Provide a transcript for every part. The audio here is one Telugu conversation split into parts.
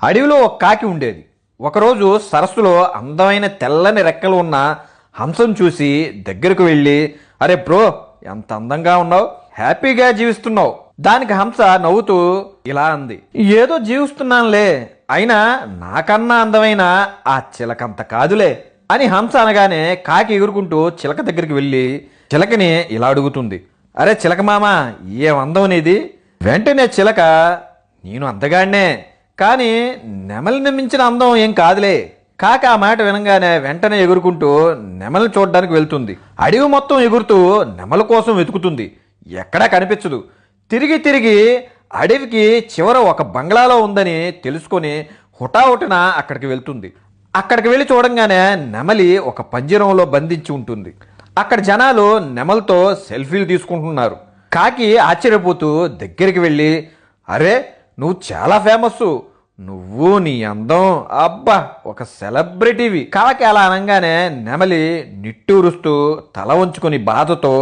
అడవిలో ఒక కాకి ఉండేది. ఒకరోజు సరస్సులో అందమైన తెల్లని రెక్కలు ఉన్న హంసను చూసి దగ్గరకు వెళ్ళి, అరే బ్రో, ఎంత అందంగా ఉన్నావు, హ్యాపీగా జీవిస్తున్నావు. దానికి హంస నవ్వుతూ ఇలా అంది, ఏదో జీవిస్తున్నానులే, అయినా నాకన్నా అందమైన ఆ చిలకంత కాదులే అని హంస అనగానే కాకి ఎగురుకుంటూ చిలక దగ్గరికి వెళ్ళి చిలకని ఇలా అడుగుతుంది, అరే చిలక మామ, ఏం అందం నీది. వెంటనే చిలక, నేను అందగాడినే, కానీ నెమలిని మించిన అందం ఏం కాదులే. కాకి ఆ మాట వినగానే వెంటనే ఎగురుకుంటూ నెమలిని చూడడానికి వెళ్తుంది. అడవి మొత్తం ఎగురుతూ నెమల కోసం వెతుకుతుంది, ఎక్కడా కనిపించదు. తిరిగి తిరిగి అడవికి చివర ఒక బంగ్లాలో ఉందని తెలుసుకొని హుటాహుటిన అక్కడికి వెళ్తుంది. అక్కడికి వెళ్ళి చూడంగానే నెమలి ఒక పంజరంలో బంధించి ఉంటుంది. అక్కడ జనాలు నెమలితో సెల్ఫీలు తీసుకుంటున్నారు. కాకి ఆశ్చర్యపోతూ దగ్గరికి వెళ్ళి, అరే నువ్వు చాలా ఫేమస్, నువ్వు నీ అందం, అబ్బా ఒక సెలబ్రిటీవి. కాకి అలా అనగానే నెమలి నిట్టూరుస్తూ తల వంచుకొని బాధతో,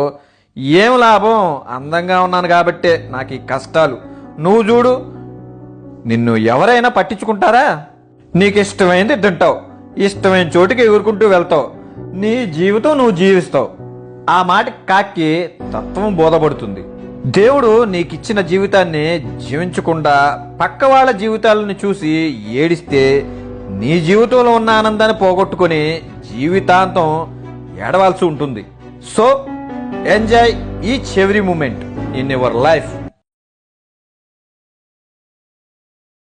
ఏం లాభం, అందంగా ఉన్నాను కాబట్టే నాకు ఈ కష్టాలు. నువ్వు చూడు, నిన్ను ఎవరైనా పట్టించుకుంటారా? నీకు ఇష్టమైంది తింటావు, ఇష్టమైన చోటుకి ఎగురుకుంటూ వెళ్తావు, నీ జీవితం నువ్వు జీవిస్తావు. ఆ మాట కాకి తత్వం బోధపడుతుంది. దేవుడు నీకిచ్చిన జీవితాన్ని జీవించకుండా పక్క వాళ్ళ జీవితాలను చూసి ఏడిస్తే నీ జీవితంలో ఉన్న ఆనందాన్ని పోగొట్టుకొని జీవితాంతం ఏడవాల్సి ఉంటుంది. So enjoy each every moment in your life.